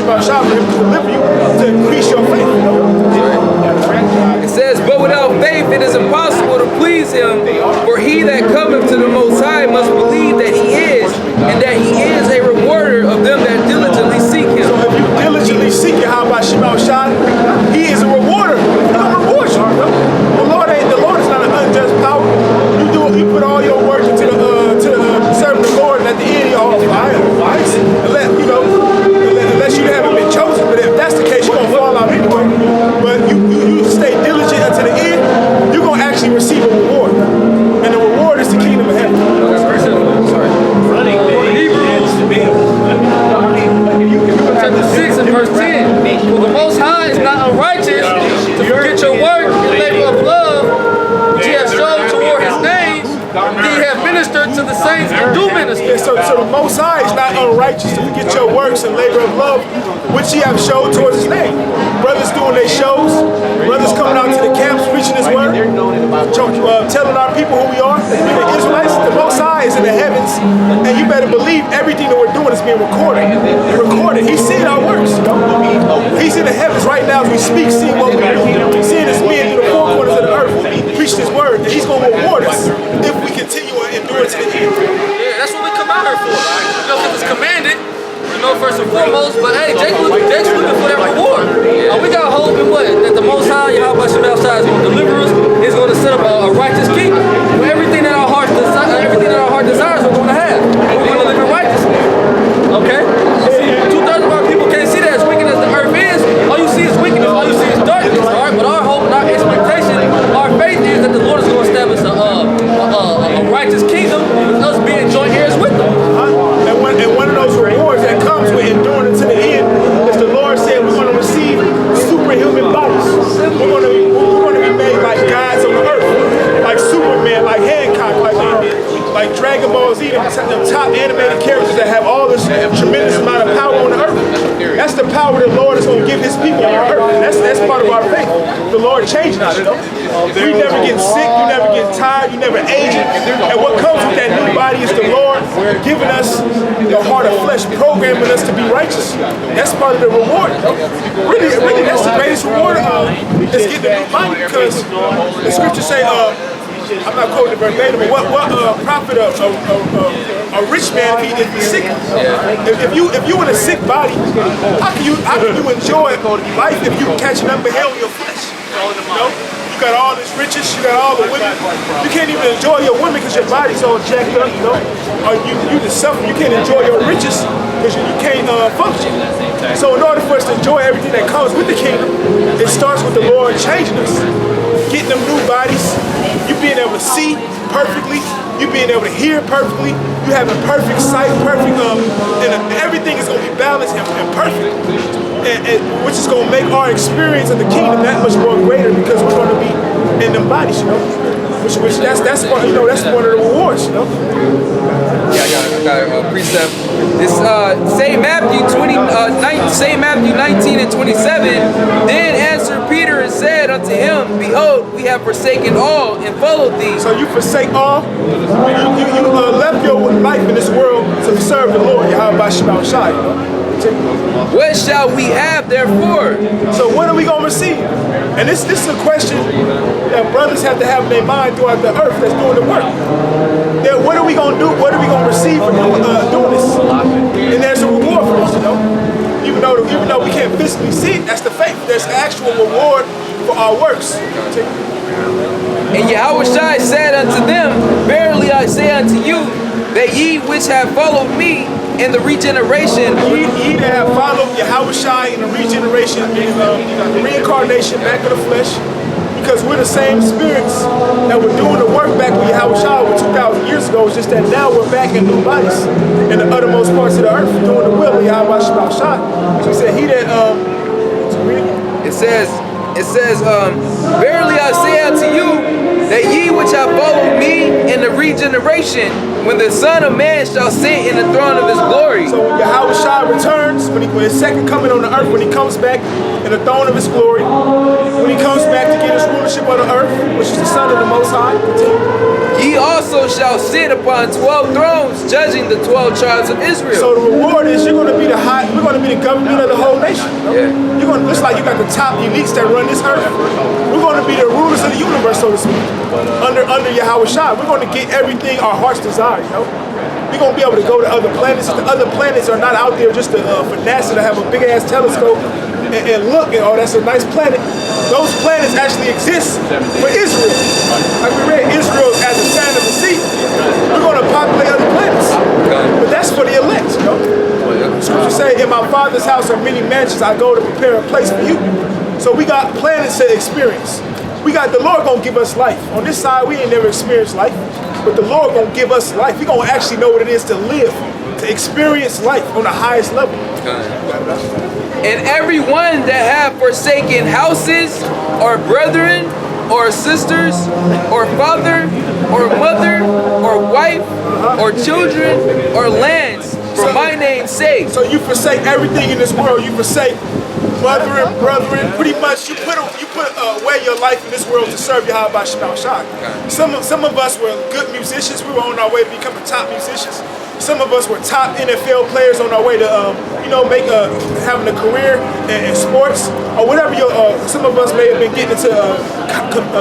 Shema Shah for him to deliver you to increase your faith. You know? It says, but without faith it is impossible to please him, for he that cometh to the Most High must believe that he is, and that he is a rewarder of them that diligently seek him. So if you diligently seek Yahweh Shema Shah, he is a rewarder. He's gonna reward you. The Lord is not an unjust power. You put all your work into serving the Lord, and at the end you're all fire. Unless you haven't been chosen, but if that's the case, you're gonna fall out anyway. But you stay diligent until the end, you're gonna actually receive a reward. And the reward is the kingdom of heaven. Chapter 6 and verse 10. For the Most High is not unrighteous to forget your work and labor of love, which he has shown toward his name. He have ministered to the saints and do minister. Yeah, so the Most High is not unrighteous to forget your works and labor of love, which he have showed towards his name. Brothers doing their shows, brothers coming out to the camps preaching his word, telling our people who we are, the Israelites. The Most High is in the heavens, and you better believe everything that we're doing is being recorded. He's seeing our works. He's in the heavens right now as we speak, seeing what we're doing, seeing us being through the four corners of the earth, preaching his word, and he's going to reward us if we continue to endure to the end. Yeah, that's what we come out here for. Because it's commanded, first and foremost, but hey, Jake's looking for that reward. We got hope in what? That the Most High, Yahweh Shema Shah, is going to deliver us, is going to set up a righteous kingdom. Where everything that our heart desires, we're going to have. We're going to live in righteousness. Okay? Two-thirds of our people can't see that as wicked as the earth is. All you see is wickedness, all you see is darkness. All right? But our hope and our expectation, our faith is that the Lord is going to establish a righteous kingdom with us being joint heirs with them. And one of those rewards that comes with enduring to the end is the Lord said we're going to receive superhuman bodies. We're going to be made like gods on the earth, like Superman, like Hancock, like Dragon Ball Z, the top animated characters that have all this tremendous amount of power on the earth. That's the power the Lord is going to give his people on the earth. And that's part of our faith. The Lord changes us. We never get sick, you never get tired, you never age. And what comes with that new body is the Lord giving us the heart of flesh, programming us to be righteous. That's part of the reward. Really, that's the greatest reward is getting a new body, because the scriptures say, I'm not quoting it verbatim, but what profit a rich man if he's sick? If you in a sick body, how can you enjoy life if you catching up with hell in your flesh? You got all this riches, you got all the women. You can't even enjoy your women because your body's all jacked up, Or you just suffer. You can't enjoy your riches because you can't function. So in order for us to enjoy everything that comes with the kingdom, it starts with the Lord changing us, getting them new bodies, you being able to see perfectly, you being able to hear perfectly, you having perfect sight, perfect, and everything is going to be balanced and perfect. Which is going to make our experience of the kingdom that much more greater, because we're going to be in them bodies, Which that's one of the rewards, Yeah, I got a precept. This St. Matthew 19 and 27. Then answered Peter and said unto him, Behold, we have forsaken all and followed thee. So you forsake all. You left your life in this world to serve the Lord, Yahweh Shema Shah. What shall we have therefore? So what are we going to receive? And this is a question that brothers have to have in their mind throughout the earth that's doing the work. What are we going to do? What are we going to receive from doing this? And there's a reward for this, Even though we can't physically see it, that's the faith. There's an actual reward for our works. And Yahweh Shai said unto them, Verily I say unto you, that ye which have followed me in the regeneration, ye that have followed Yahweh Shai in the regeneration, the reincarnation back of the flesh, because we're the same spirits that were doing the work back with Yahweh Shai over 2,000 years ago. It's just that now we're back in new bodies in the uttermost parts of the earth doing the will of Yahweh Shai. So he said, he that it says, Verily I say unto you, that ye which have followed me in the regeneration, when the Son of Man shall sit in the throne of his glory. So when Yahweh Shai returns, when his second coming on the earth, when he comes back in the throne of his glory, when he comes back to get his rulership on the earth, which is the Son of the Most High, He also shall sit upon 12 thrones, judging the 12 tribes of Israel. So the reward is you're going to be the we're going to be the government of the whole nation. Yeah. You're going to, just like you got the top elites that run this earth. We're going to be the rulers of the universe, so to speak. Under Yahweh Shai. We're going to get everything our hearts desire, you know? We're going to be able to go to other planets. The other planets are not out there just for NASA to have a big ass telescope and look and oh, that's a nice planet. Those planets actually exist for Israel. Like we read, Israel as a sign of the sea. We're going to populate other planets. But that's for the elect, you know? The scripture say, in my Father's house are many mansions. I go to prepare a place for you. So we got planets to experience. We got the Lord gonna give us life. On this side, we ain't never experienced life, but the Lord gonna give us life. We gonna actually know what it is to live, to experience life on the highest level. And everyone that have forsaken houses, or brethren, or sisters, or father, or mother, or wife, or children, or lands, for my name's sake. So you forsake everything in this world. You forsake brethren, pretty much you put away your life in this world to serve Yahweh Shema Shai. Some of us were good musicians. We were on our way to becoming top musicians. Some of us were top NFL players on our way to having a career in sports or whatever. Some of us may have been getting into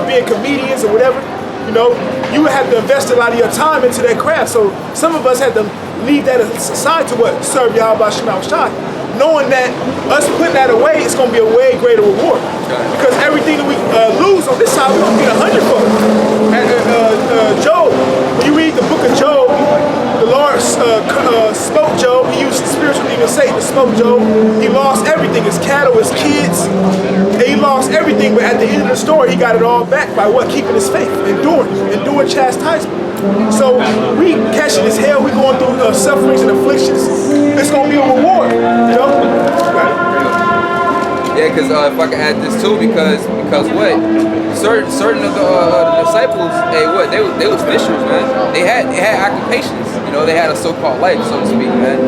being comedians or whatever. You know, you have to invest a lot of your time into that craft. So some of us had to leave that aside to what? Serve Yahweh Shema Shai. Knowing that us putting that away is going to be a way greater reward. Because everything that we lose on this side, we're going to get 100-fold. And Job, when you read the book of Job, the Lord spoke Job. He used spiritual demon Satan to smoke Job. He lost everything, his cattle, his kids. And he lost everything, but at the end of the story, he got it all back by what? Keeping his faith, enduring chastisement. So we catching this hell, we going through sufferings and afflictions. It's gonna be a reward, you know? Yeah, because if I can add this too, because what? Certain of the disciples, they was fishers, man. They had occupations, you know. They had a so-called life, so to speak, man.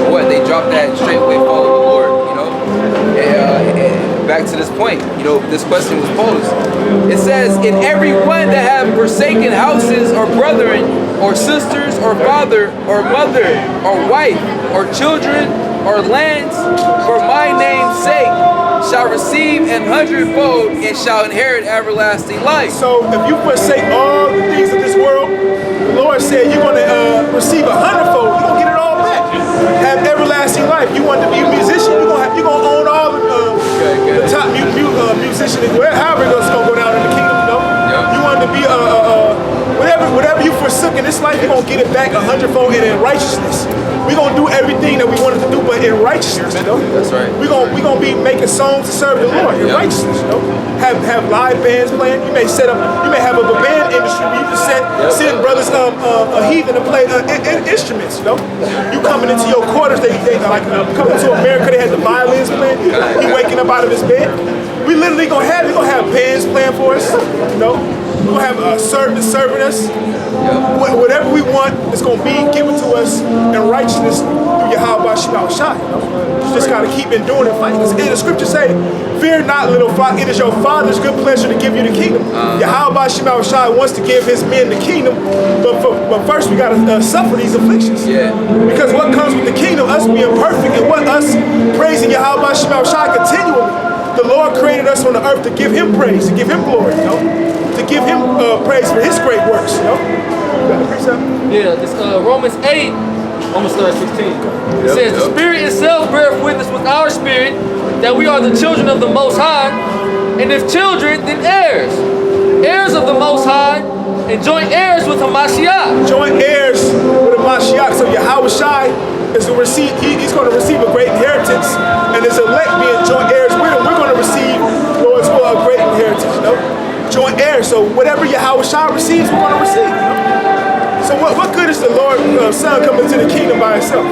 But what? They dropped that and straight away followed the Lord, you know. And back to this point, you know, this question was posed. It says, "In everyone that have forsaken houses, or brethren, or sisters, or father, or mother, or wife, or children, or lands, for my name's sake, shall receive 100-fold and shall inherit everlasting life." So if you forsake all the things of this world, the Lord said you're going to receive 100-fold. You're going to get it all back. Have everlasting life. You want to be a musician, you're going to own all the top musician. However it's going to go down in the kingdom, you know? You want to be whatever you forsook in this life, you're going to get it back 100-fold and in righteousness. We're going to do everything that we wanted to do, but in righteousness, you know? That's right. We're gonna be making songs to serve the Lord in righteousness, you know? Have live bands playing. You may have a band industry where you can send brothers a heathen to play instruments, you know? You coming into your quarters, they like coming to America, they had the violins playing. He waking up out of his bed. We literally gonna have bands playing for us, you know? We're gonna have servants serving us. Whatever we want is gonna be given to us in righteousness through Yahweh Shema Shai. You know? You just gotta keep enduring and fighting. And the scriptures say, "Fear not, little flock. It is your Father's good pleasure to give you the kingdom." Yahweh Shema Shai wants to give His men the kingdom, but first we gotta suffer these afflictions. Yeah. Because what comes with the kingdom, us being perfect, and what us praising Yahweh Shema Shai continually. The Lord created us on the earth to give Him praise, to give Him glory, you know, to give Him praise for His great works, you know. You got a precept? Yeah, this Romans 8, I'm gonna start 16. It says, "The Spirit itself beareth witness with our spirit that we are the children of the Most High, and if children, then heirs, heirs of the Most High, and joint heirs with Hamashiach." Joint heirs with Hamashiach. So Yahweh Shai is to receive. He's going to receive a great inheritance, and His elect being joint heirs with Him, we're going to receive, Lord's will, a great inheritance. You know, joint heirs. So whatever Yahweh Shai receives, we're going to receive. You know? So what good is the Lord Son coming into the kingdom by Himself?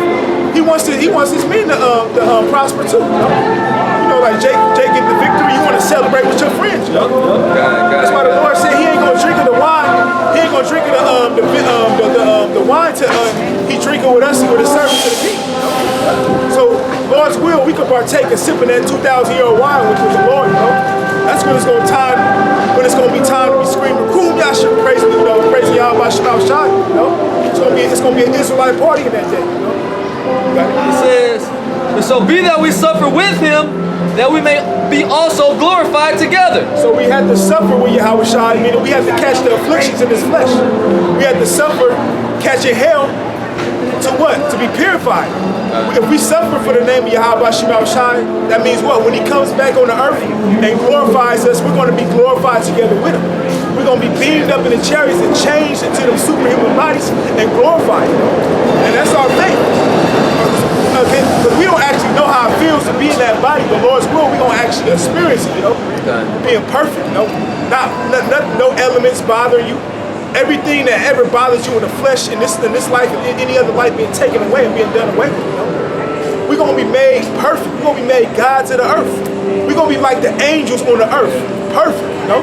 He wants His men to prosper too. You know, like Jake get the victory. You want to celebrate with your friends. You know? That's why the Lord said He ain't gonna drink of the wine. He ain't gonna drink of the wine till He drinking with us and with His servants to the king. You know? So Lord's will, we can partake in sipping that 2,000-year-old wine, which was the Lord. You know? That's when it's gonna be time to be screaming, "Kum Yasha," praising Yahweh Shema Shai. You know, it's gonna be an Israelite party in that day. You know, It says, "And so be that we suffer with him, that we may be also glorified together." so we had to suffer with Yahweh Shai, meaning we had to catch the afflictions in this flesh. We had to suffer, catching hell. To what? To be purified. If we suffer for the name of Yahweh Shema Shai, that means what? When he comes back on the earth and glorifies us, we're going to be glorified together with him. We're going to be beamed up in the chariots and changed into them superhuman bodies and glorified. And that's our faith. Because we don't actually know how it feels to be in that body. The Lord's will, we're going to actually experience it, you know? Being perfect, you know? No elements bothering you. Everything that ever bothers you in the flesh in this life and any other life being taken away and being done away with, you know? We're going to be made perfect. We're going to be made gods of the earth. We're going to be like the angels on the earth. Perfect, you know?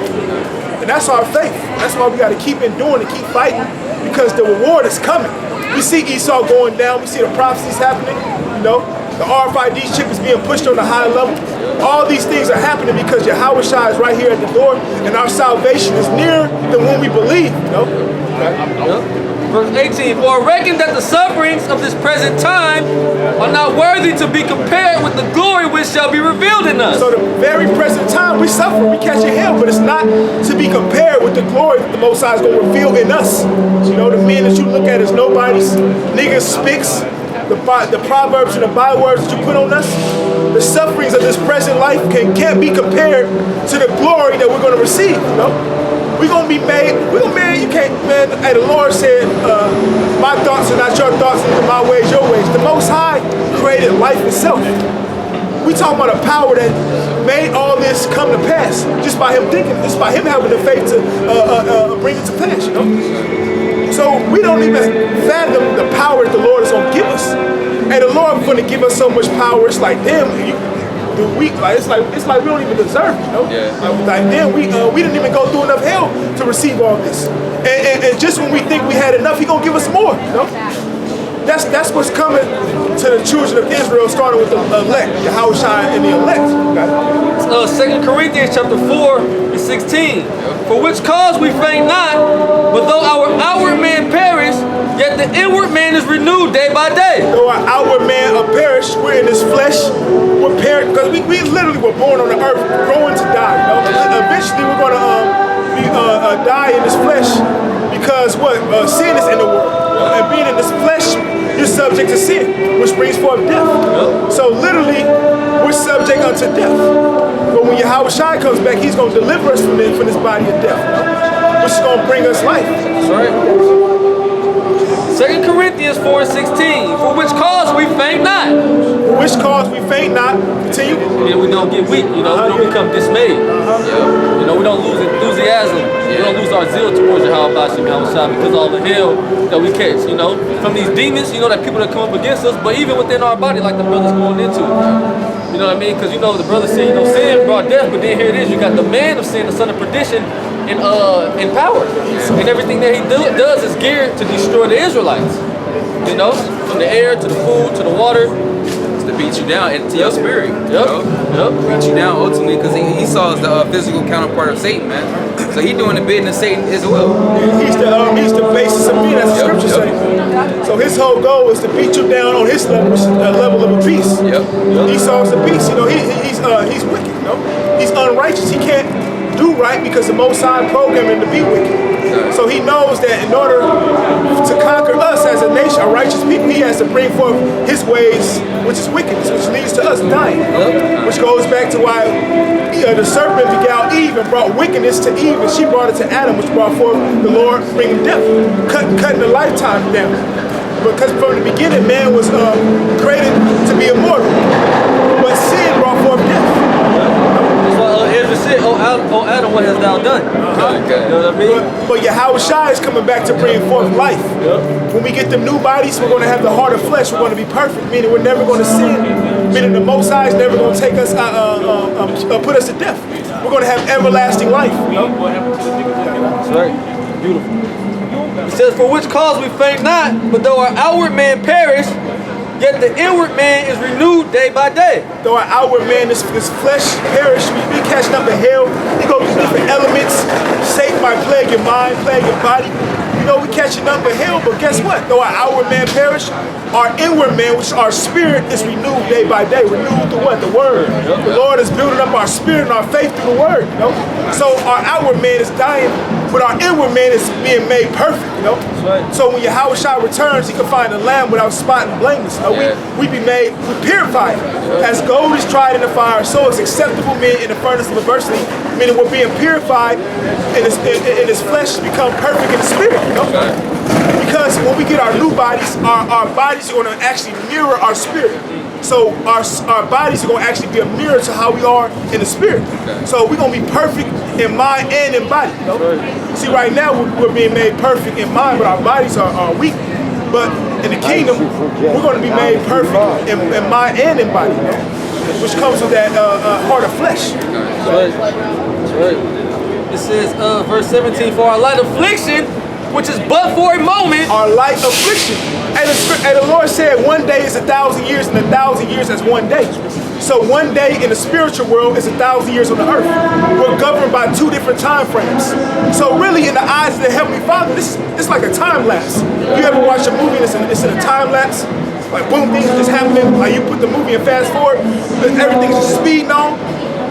And that's our faith. That's why we got to keep enduring and keep fighting, because the reward is coming. We see Esau going down. We see the prophecies happening, you know? The RFID chip is being pushed on a high level. All these things are happening because Yahweh Shai is right here at the door, and our salvation is nearer than when we believe, you know? Verse 18, "For I reckon that the sufferings of this present time are not worthy to be compared with the glory which shall be revealed in us." So the very present time we suffer, we catching hell, but it's not to be compared with the glory that the Most High is going to reveal in us. You know, the men that you look at as nobodies, niggas, spicks, the proverbs and the bywords that you put on us, the sufferings of this present life can't be compared to the glory that we're going to receive, you know? We're going to be made, you can't, man, hey, the Lord said, my thoughts are not your thoughts, neither my ways, your ways. The Most High created life itself. We talking about a power that made all this come to pass just by him thinking, just by him having the faith to bring it to pass, you know? So we don't even fathom the power that the Lord is going to give us. And the Lord is going to give us so much power, it's like, damn, it's like we don't even deserve it, you know? Yeah. Like damn, we didn't even go through enough hell to receive all this. And just when we think we had enough, he going to give us more, you know? That's what's coming to the children of Israel, starting with the elect, Yahweh Shai and the elect. Okay? 2 Corinthians chapter 4 and 16. "For which cause we faint not, but though our outward man perish, yet the inward man is renewed day by day." Though our outward man perish, we're in this flesh, we're perished, because we literally were born on the earth, growing to die. You know? Eventually we're going to die in this flesh, because sin is in the world. And being in this flesh, you're subject to sin, which brings forth death. So literally, we're subject unto death. But when Yahweh Shai comes back, he's going to deliver us from this body of death, you know? Which is going to bring us life. That's right. 2 Corinthians 4 and 16. "For which cause we faint not." For which cause we faint not. Continue. And we don't get weak, you know, we don't become dismayed. You know, we don't lose enthusiasm. We don't lose our zeal towards Yahweh because of all the hell that we catch, you know, from these demons, you know, that people that come up against us, but even within our body, like the brother's going into. You know what I mean? Because, you know, the brother said, you know, sin brought death, but then here it is, you got the man of sin, the son of perdition, in power. And everything that he does is geared to destroy the Israelites. You know, from the air to the food to the water. To beat you down and to your spirit. Yep. You know? Beat you down ultimately, because Esau is the physical counterpart of Satan, man. So he's doing the bidding of Satan as well. He's the basis of being, as the scripture says. So his whole goal is to beat you down on his level, which is the level of a beast. Esau's the beast. You know, he's wicked. You know, he's unrighteous. He can't do right because the Most High programmed him to be wicked. So he knows that in order to conquer us as a nation, a righteous people, he has to bring forth his ways, which is wickedness, which leads to us dying. Which goes back to why the serpent begat Eve and brought wickedness to Eve, and she brought it to Adam, which brought forth the Lord bringing death, cutting the lifetime down. Because from the beginning, man was created to be immortal, but sin brought forth death. That's why Ezra said, oh Adam, what hast thou done? You know what I mean? But Yahweh Shai is coming back to bring forth life. When we get them new bodies, we're going to have the heart of flesh. We're going to be perfect, meaning we're never going to sin. Meaning the Most High is never going to take us, put us to death. We're going to have everlasting life. That's right. Beautiful. It says, "For which cause we faint not, but though our outward man perish, Yet the inward man is renewed day by day. Though our outward man, this flesh perish, we catching up in hell. We go through different elements. Satan might plague your mind, plague your body. You know, we catching up in hell, but guess what? Though our outward man perish, our inward man, which is our spirit, is renewed day by day. Renewed through what? The word. The Lord is building up our spirit and our faith through the word, you know? So our outward man is dying, but our inward man is being made perfect, you know? So when Yahushua returns, he can find a lamb without spot and blameless. You know? We be made, we purified. As gold is tried in the fire, so is acceptable men in the furnace of adversity, meaning we're being purified and his flesh become perfect in the spirit, you know? Because when we get our new bodies, our bodies are going to actually mirror our spirit. So our bodies are going to actually be a mirror to how we are in the spirit. So we're going to be perfect in mind and in body. You know? See, right now we're being made perfect in mind, but our bodies are weak. But in the kingdom, we're going to be made perfect in mind and in body, you know? Which comes with that heart of flesh. That's right. It says, verse 17, for our light affliction, which is but for a moment. Our light affliction. And the Lord said 1 day is 1,000 years and 1,000 years as 1 day. So 1 day in the spiritual world is 1,000 years on the earth. We're governed by 2 different time frames. So really in the eyes of the Heavenly Father, this is like a time lapse. You ever watch a movie and it's in a time lapse? Like boom, things are just happening. Like you put the movie and fast forward, everything's just speeding on.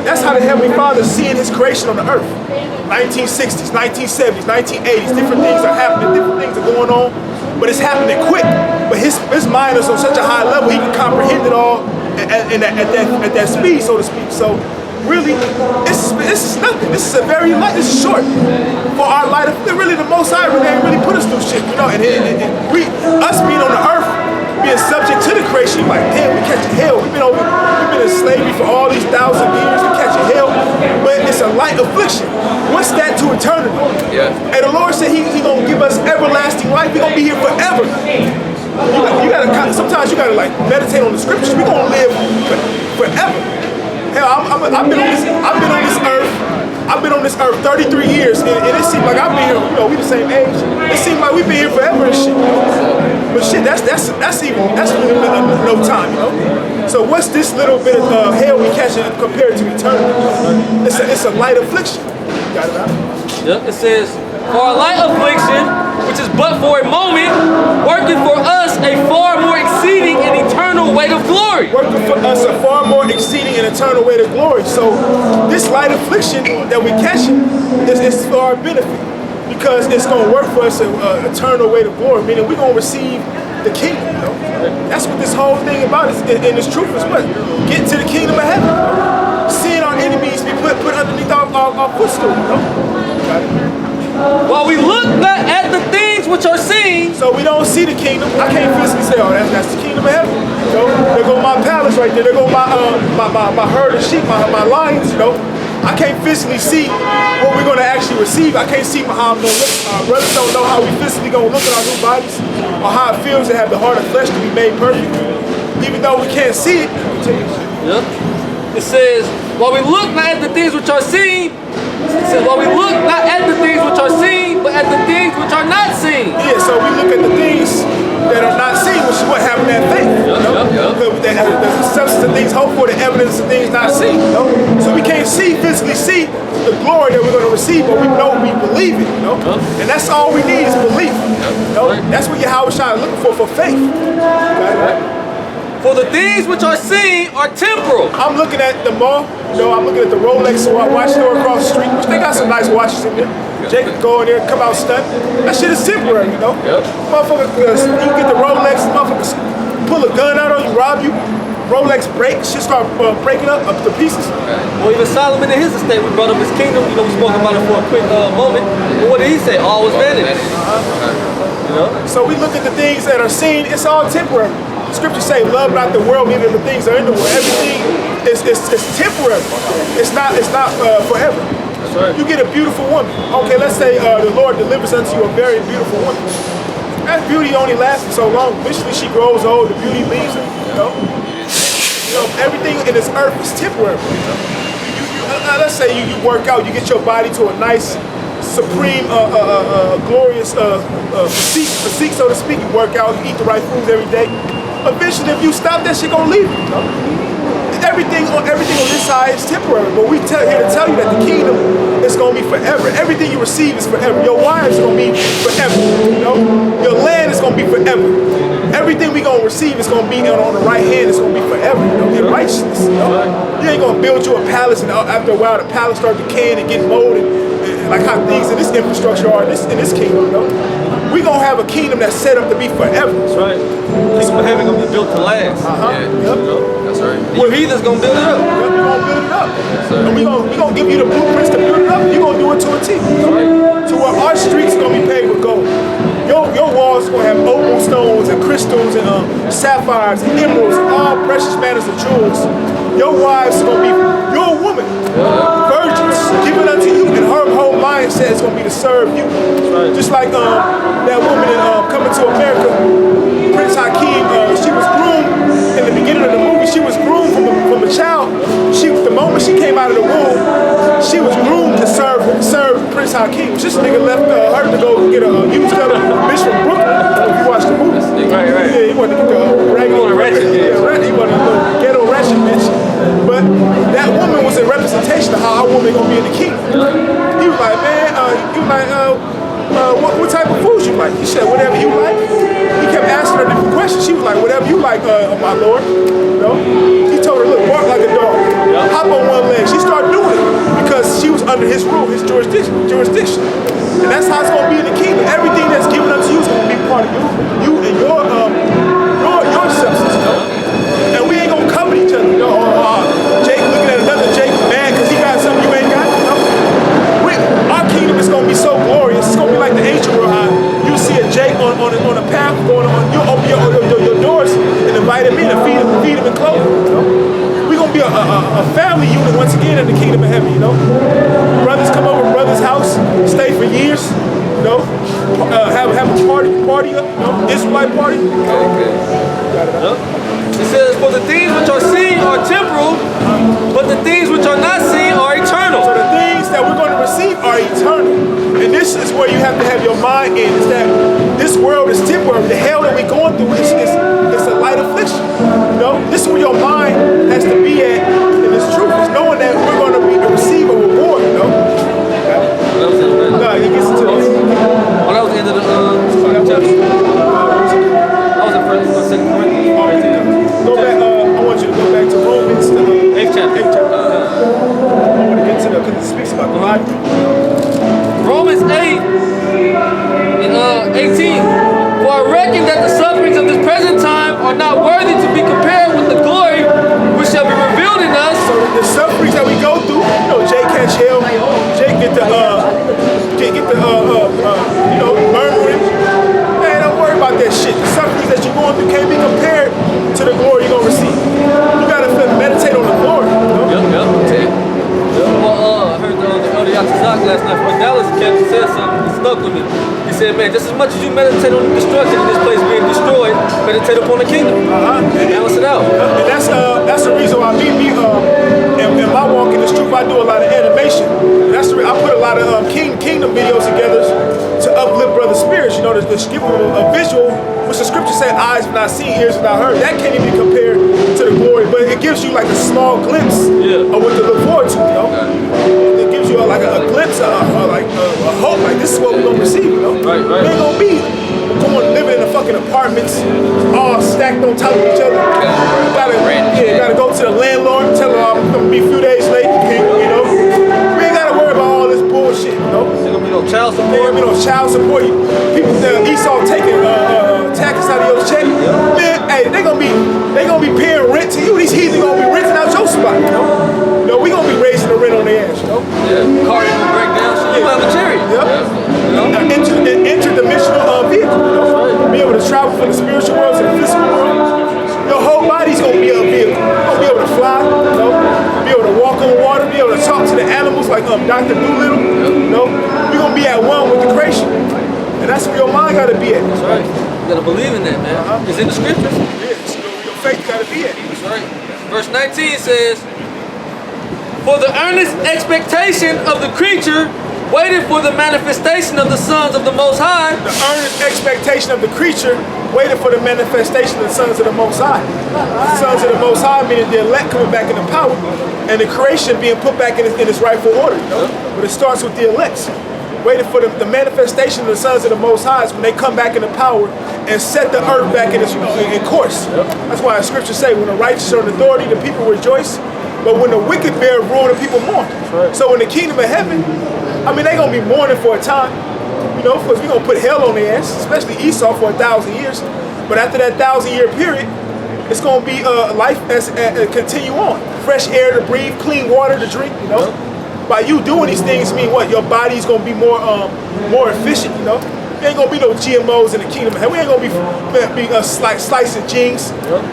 That's how the Heavenly Father is seeing his creation on the earth. 1960s, 1970s, 1980s, different things are happening, different things are going on, but it's happening quick. But his mind is on such a high level, he can comprehend it all at that speed, so to speak. So really, this is nothing. This is a very light, this is short. For our light, really the Most High really put us through shit, you know, and us being on the earth, being subject to the creation, like, damn, we catching hell. We've been in slavery for all these 1,000 years, we catching hell. But it's a light affliction. What's that to eternity? Yeah. And the Lord said he gonna give us everlasting life. We gonna be here forever. Sometimes you gotta like meditate on the scriptures. We gonna live forever. Hell, I've been on this earth. I've been on this earth 33 years, and it seems like I've been here, you know, we the same age. It seems like we've been here forever and shit, you know? But shit, that's really no time, you know? So what's this little bit of hell we catching compared to eternity? It's a light affliction. You got it out? Yep, it says, for a light affliction, which is but for a moment, working for us a far more exceeding and eternal weight of glory. Working for us a far more exceeding and eternal weight of glory. So this light affliction that we catching is for our benefit, because it's going to work for us an eternal weight of glory, meaning we're going to receive the kingdom. You know? That's what this whole thing about is, and this truth is what? Getting to the kingdom of heaven. You know? Seeing our enemies be put underneath our footstool. You know? While we look not at the things which are seen. So we don't see the kingdom. I can't physically say, oh, that's the kingdom of heaven. You know? There go my palace right there. There go my herd of sheep, my lions, you know. I can't physically see what we're going to actually receive. I can't see how I'm going to look. Our brothers don't know how we physically going to look at our new bodies, or how it feels to have the heart of flesh to be made perfect. Even though we can't see it. Yep. It says, while we look not at the things which are seen, it says, while we look not at the things which are seen, but at the things which are not seen. Yeah, so we look at the things that are not seen, which is what happened that faith. The substance of things hoped for, the evidence of things not seen. You know? So we can't physically see the glory that we're going to receive, but we know we believe it. You know? And that's all we need is belief. You know? That's what Yahushua is looking for faith. For the things which are seen are temporal. I'm looking at the mall, you know, I'm looking at the Rolex watch store across the street, which they got some nice watches in there. Jacob go in there, come out stunned. That shit is temporary, you know? Motherfuckers, you get the Rolex, motherfuckers pull a gun out on you, rob you. Rolex break, shit start breaking up to pieces. Well, even Solomon in his estate, we brought up his kingdom. You know, we spoke about it for a quick moment. But what did he say? All was vanity. You know? So we look at the things that are seen, it's all temporary. Scriptures say, love not the world, neither the things that are in the world. Everything is temporary. It's not forever. That's right. You get a beautiful woman. Okay, let's say the Lord delivers unto you a very beautiful woman. That beauty only lasts so long. Eventually she grows old, the beauty leaves her, you know? You know, everything in this earth is temporary. You know? Let's say you work out, you get your body to a nice supreme, glorious physique, so to speak. You work out, you eat the right foods every day. Eventually, if you stop, that shit gonna leave you. You know? Everything on this side is temporary, but we here to tell you that the kingdom is gonna be forever. Everything you receive is forever. Your wives is gonna be forever. You know, your land is gonna be forever. Everything we gonna receive is gonna be on the right hand. It's gonna be forever. You know, in righteousness. You know, you ain't gonna build you a palace, and after a while, the palace start decaying and get molded, and like how things in this infrastructure are in this kingdom. You know, we gonna have a kingdom that's set up to be forever. That's right. Kingdom of heaven gonna be built to last. Yeah. Yep. That's right. The heathens gonna build it up. Yep, we gonna build it up. And we gonna give you the blueprints to build it up. You gonna do it to a T. To where our streets gonna be paved with gold. Your walls gonna have opal stones and crystals and sapphires and emeralds and all precious matters and jewels. Your wives are gonna be your woman, virgins given unto you, and her whole mindset is gonna be to serve you. Just like that woman in Coming to America, Prince Hakeem. She was groomed in the beginning of the movie. She was groomed from a child. The moment she came out of the womb, she was groomed to serve Prince Hakeem. This nigga left her to go get a used up bitch from Brooklyn. If you watch the movie, Right. yeah, he wanted to get the raggedy ratchet, he wanted a little ghetto ratchet bitch. But that woman was a representation of how our woman gonna be in the kingdom. He was like, man, what type of food you like? He said, whatever you like. He kept asking her different questions. She was like, whatever you like, my lord. You know? He told her, look, bark like a dog. Hop on one leg. She started doing it because she was under his rule, his jurisdiction. And that's how it's gonna be in the kingdom. Everything that's given unto you is gonna be part of you and your substance. You know? And we ain't gonna cover each other. You know? Jake looking at another Jake mad because he got something you ain't got. You know? Our kingdom is gonna be so glorious. It's gonna be like the ancient world. How you see a Jake on a path going on. You open your doors and invite him in and feed him and clothe him. You know? We're gonna be a family unit once again in the kingdom of heaven. You know, brothers come over to brother's house, stay for years. You know, have a party, you know, Israelite party. Okay. It says, for the things which are seen are temporal, but the things which are not seen are eternal. So the things that we're going to receive are eternal. And this is where you have to have your mind in, is that this world is temporary. The hell that we're going through is a light affliction. You know, this is where your mind has to be at in this truth, is knowing that we're going to receive a reward, you know? No, he gets into this. Oh, that was the end of the chapter. That was the first, 2 Corinthians. Go back, I want you to go back to Romans, the 8th chapter. I want to get to the, because it speaks about the life. Romans 8 and 18. For I reckon that the sufferings of this present time are not worthy to be compared with the glory which shall be revealed in us. So the sufferings that we go through, you know, Jake catch hell, Jake get the murmuring. Man, don't worry about that shit. The sufferings that you're going through can't be compared to the glory you're gonna receive. You gotta meditate on the glory. You know? Yep. Well, I heard the Elder Yatazak last night from Dallas camp. He said something that stuck with me. He said, man, just as much as you meditate on the destruction of this place being destroyed, meditate upon the kingdom. Balance it out. And that's the reason why in my walk in this truth, I do a lot of animation. And that's I put a lot of kingdom videos together to uplift brother spirits. You know, to give them a visual, which the scripture said, eyes have not seen, ears have not heard. That can't even be compared to the glory, but it gives you like a small glimpse of what to look forward to. You know, it gives you like a glimpse of a hope. Like this is what we're gonna receive. You know, Right. We ain't gonna be living in the fucking apartments, all stacked on top of each other. Gotta go to the landlord, tell him I'm gonna be a few days late. You know, we ain't gotta worry about all this bullshit. You know, There's gonna be no child there support. ain't gonna be no child support. People, Esau taking taxes out of your check. Man, hey, they gonna be paying rent to you. These heathens gonna be renting out your spot. You know, we gonna be raising the rent on their ass. You know, Car ain't gonna break down. So you have a chariot. An interdimensional vehicle. You know, be able to travel from the spiritual world to the physical world. Your whole body's gonna be a vehicle. You're gonna be able to fly. You know, be able to walk on water. Be able to talk to the animals like Dr. Doolittle. You know, we're gonna be at one with the creation, and that's where your mind gotta be at. That's right. You gotta believe in that, man. It's in the scriptures. Yeah, your faith gotta be at. That's right. Verse 19 says, for the earnest expectation of the creature waited for the manifestation of the sons of the Most High. The earnest expectation of the creature waited for the manifestation of the sons of the Most High. The sons of the Most High meaning the elect coming back into power, and the creation being put back in its rightful order. You know? But it starts with the elects. Waiting for the manifestation of the sons of the Most High is when they come back into power and set the earth back in its in course. That's why the scriptures say, when the righteous are in authority, the people rejoice. But when the wicked bear rule, the people mourn. So in the kingdom of heaven, I mean, they're going to be mourning for a time. You know, because we're going to put hell on their ass, especially Esau for 1,000 years. But after that 1,000-year period, it's going to be life as continue on. Fresh air to breathe, clean water to drink, you know. By you doing these things mean what? Your body's going to be more efficient, you know. There ain't going to be no GMOs in the kingdom of heaven. We ain't going to be slicing jeans,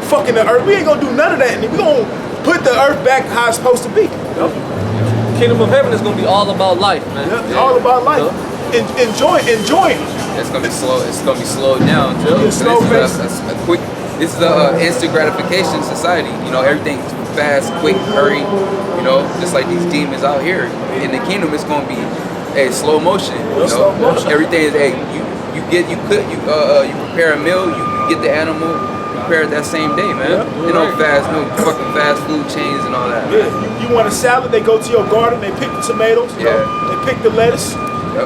fucking the earth. We ain't going to do none of that. We're going to put the earth back how it's supposed to be, you know. Kingdom of heaven is going to be all about life, man. Yeah, all about life. Enjoy it. It's gonna be slow. It's gonna be slowed down. It's slow pace. This is a instant gratification society. You know, everything's fast, quick, hurry. You know, just like these demons out here in the kingdom. It's gonna be a slow motion. You know, slow motion. Everything is you prepare a meal. You get the animal. Prepare it that same day, man. You know, fucking fast food chains and all that. Yeah, you want a salad? They go to your garden. They pick the tomatoes. You know, they pick the lettuce.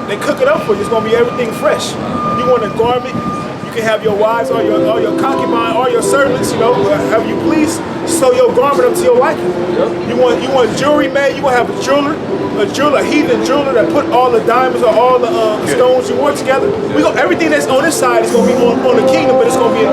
They cook it up for you. It's gonna be everything fresh. You want a garment? You can have your wives or your concubine or your servants. You know, have you please sew your garment up to your liking. You want jewelry made? You gonna have a heathen jeweler that put all the diamonds or all the stones you want together. Everything that's on this side is gonna be on the kingdom, but it's gonna be in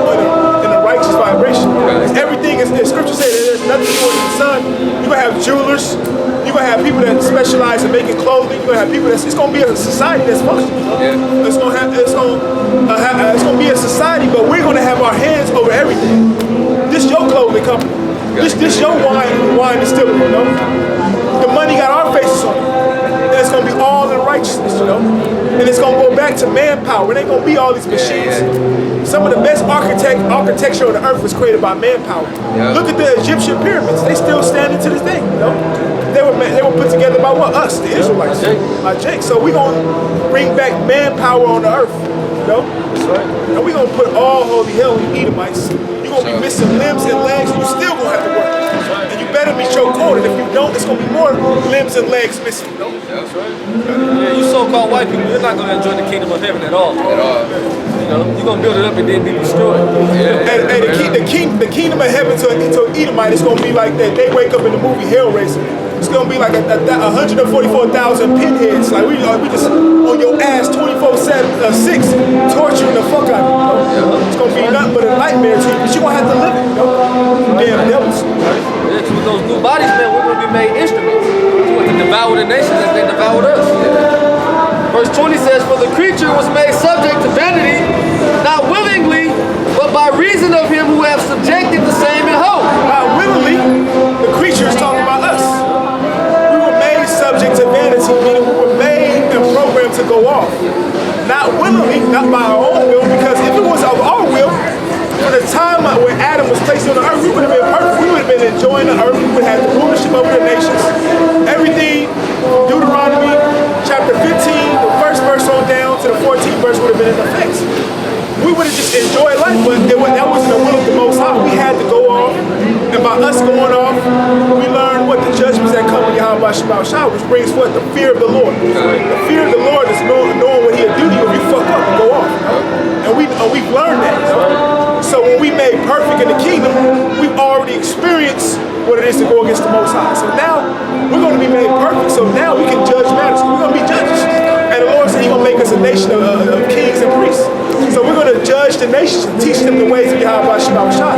a righteous vibration. Everything is scripture says there's nothing more than the sun. You're gonna have jewelers. You're gonna have people that specialize in making clothing. You're gonna have people it's gonna be a society that's functional. It's gonna be a society, but we're gonna have our hands over everything. This your clothing company. This your wine distillery, you know. The money got our faces on it. And it's gonna be all in righteousness, you know. And it's gonna go back to manpower. It ain't gonna be all these machines. Some of the best architecture on the earth was created by manpower. Look at the Egyptian pyramids. They still standing to this day, you know. They were put together by what? Us, the Israelites. By Jake. So we're gonna bring back manpower on the earth, you know. That's right. And we're gonna put all holy hell on you Edomites. You're gonna be missing limbs and legs, and you still gonna have to work. And you better be choke-coded. If you don't, it's gonna be more limbs and legs missing. You know? That's right. Yeah, you so-called white people, you're not gonna enjoy the kingdom of heaven at all. You know, you're gonna build it up and then be destroyed. And the kingdom of heaven to Edomite is gonna be like that. They wake up in the movie Hellraiser. It's gonna be like 144,000 pinheads. Like we just on your ass 24/6, torturing the fuck out of you. It's gonna be nothing but a nightmare to you, but you gonna have to live it. You know? Damn devils. Yeah, with those new bodies, man, we're gonna be made instruments to devour the nations as they devoured us. Verse 20 says, "For the creature was made subject to vanity, not willingly, but by reason of him who hath subjected the same in hope." Not willingly, the creature is talking about us. We were made subject to vanity, meaning we were made and programmed to go off. Not willingly, not by our own will, because if it was of our will, from the time when Adam was placed on the earth, we would have been perfect. We would have been enjoying the earth. We would have had the rulership over the nations. Everything, Deuteronomy chapter 15, the first verse on down to the 14th verse would have been in effect. We would have just enjoyed life, but that wasn't the will of the Most High. We had to go off, and by us going off, we learned what the judgments that come with Yahweh Shema Shah, which brings forth the fear of the Lord. The fear of the Lord is knowing what He'll do to you if you fuck up and go off. And we've learned that. So when we made perfect in the kingdom, we've already experienced what it is to go against the Most High. So now we're going to be made perfect. So now we can judge matters. We're going to be judges. And the Lord said He's going to make us a nation of kings and priests. So we're going to judge the nations and teach them the ways of Yahweh Shema Shah.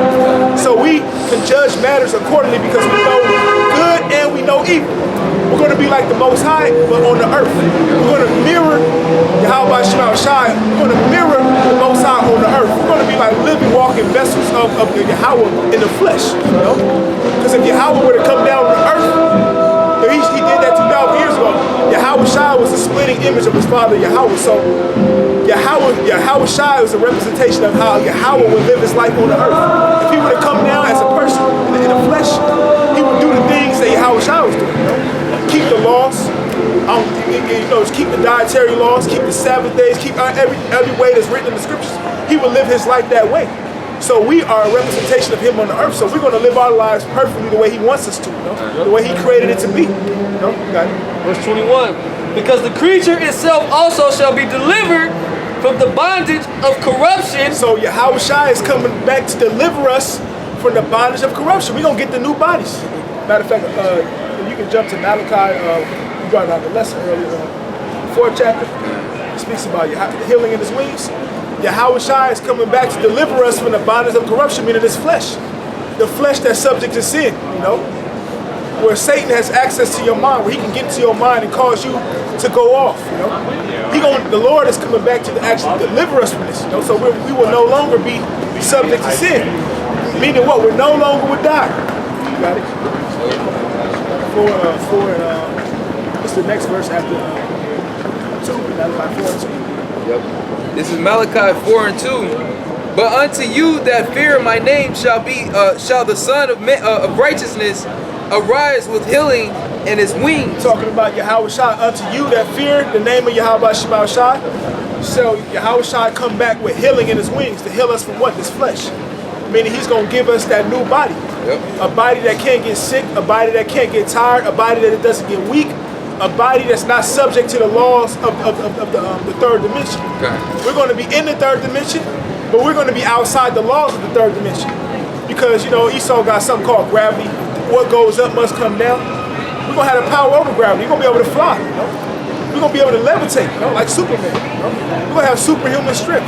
So we can judge matters accordingly because we know good and we know evil. We're going to be like the Most High, but on the earth. We're going to mirror Yahweh Shema Shah. We're going to mirror the Most High on the earth. We're going to be like living, walking vessels of the Yahweh in the flesh. You know? Because if Yahweh were to come down on the earth, he did that 2,000 years ago. Yahweh Shai was a splitting image of his father Yahweh. So Yahweh Shai was a representation of how Yahweh would live his life on the earth. If he were to come down as a person in the flesh, he would do the things that Yahweh Shai was doing. You know? Keep the laws, Keep the dietary laws, keep the Sabbath days, keep every way that's written in the scriptures. He would live his life that way. So we are a representation of him on the earth. So we're going to live our lives perfectly the way he wants us to, the way he created it to be. Got it. Verse 21. Because the creature itself also shall be delivered from the bondage of corruption. So Yahushua is coming back to deliver us from the bondage of corruption. We're going to get the new bodies. Matter of fact, you can jump to Malachi. You brought out the lesson earlier, 4th chapter. It speaks about healing in his wings. Yahushua is coming back to deliver us from the bondage of corruption, meaning this flesh. The flesh that's subject to sin, where Satan has access to your mind, where he can get into your mind and cause you to go off, The Lord is coming back to actually deliver us from this, so we will no longer be subject to sin. Meaning what? We're no longer would die. You got it? What's the next verse after 2? Malachi 4 and 2. Yep. This is Malachi 4 and 2. But unto you that fear my name shall the Son of righteousness arise with healing in his wings. Talking about Yahushua, unto you that fear the name of Yahweh Shemashah, so Yahushua come back with healing in his wings to heal us from what? This flesh. Meaning he's going to give us that new body. Yep. A body that can't get sick, a body that can't get tired, a body that doesn't get weak, a body that's not subject to the laws of the third dimension. Okay. We're going to be in the third dimension, but we're going to be outside the laws of the third dimension. Because, Esau got something called gravity. What goes up must come down. We're going to have the power over gravity. We're going to be able to fly. We're going to be able to levitate, like Superman. We're going to have superhuman strength.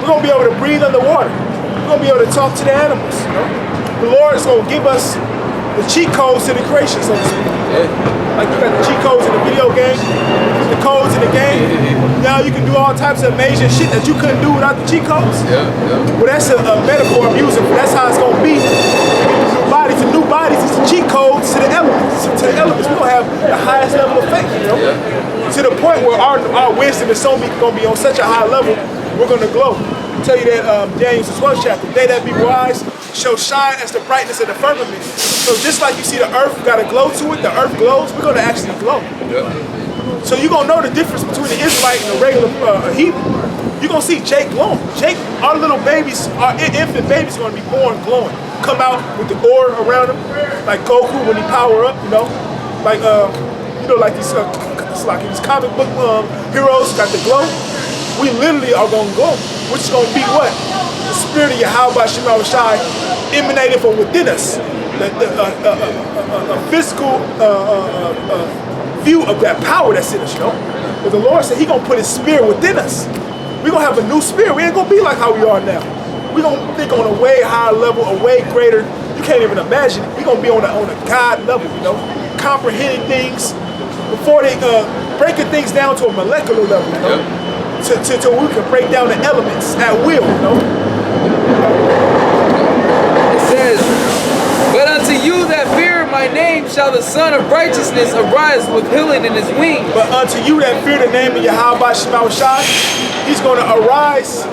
We're going to be able to breathe underwater. We're going to be able to talk to the animals. The Lord is going to give us the cheat codes to the creation, so to speak. Like you got the cheat codes in the video game, the codes in the game. Now you can do all types of amazing shit that you couldn't do without the cheat codes. Well, that's a metaphor I'm using. That's how it's going to be. The new bodies is the cheat codes to the elements. We're going to have the highest level of faith, to the point where our wisdom is going to be on such a high level, we're going to glow. I tell you that James, the 12th chapter, they that be wise shall shine as the brightness of the firmament. So just like you see the earth got a glow to it, the earth glows, we're going to actually glow. So you're going to know the difference between the Israelite and the regular heathen. You're going to see Jake glowing. Jake, our little babies, our infant babies are going to be born glowing. Come out with the aura around them, like Goku when he power up, like these comic book heroes got the glow. We literally are going to glow, which is going to be what? The spirit of Yahweh Shemashah emanating from within us. A physical view of that power that's in us, But the Lord said He gonna put His spirit within us. We're gonna have a new spirit. We ain't gonna be like how we are now. We're gonna think on a way higher level, a way greater. You can't even imagine it. We're gonna be on a God level, comprehending things before they breaking things down to a molecular level, till we can break down the elements at will, It says, but unto you that fear my name shall the Son of righteousness arise with healing in his wings. But unto you that fear the name of Yahweh Shemashah, He's going to arise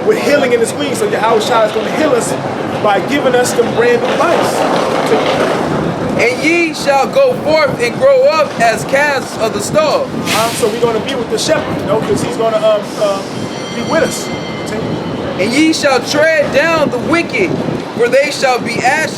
with healing in his wings. So Yahushua is going to heal us by giving us the brand new life. And ye shall go forth and grow up as calves of the stall. So we're going to be with the shepherd, because he's going to be with us. And ye shall tread down the wicked, for they shall be ashes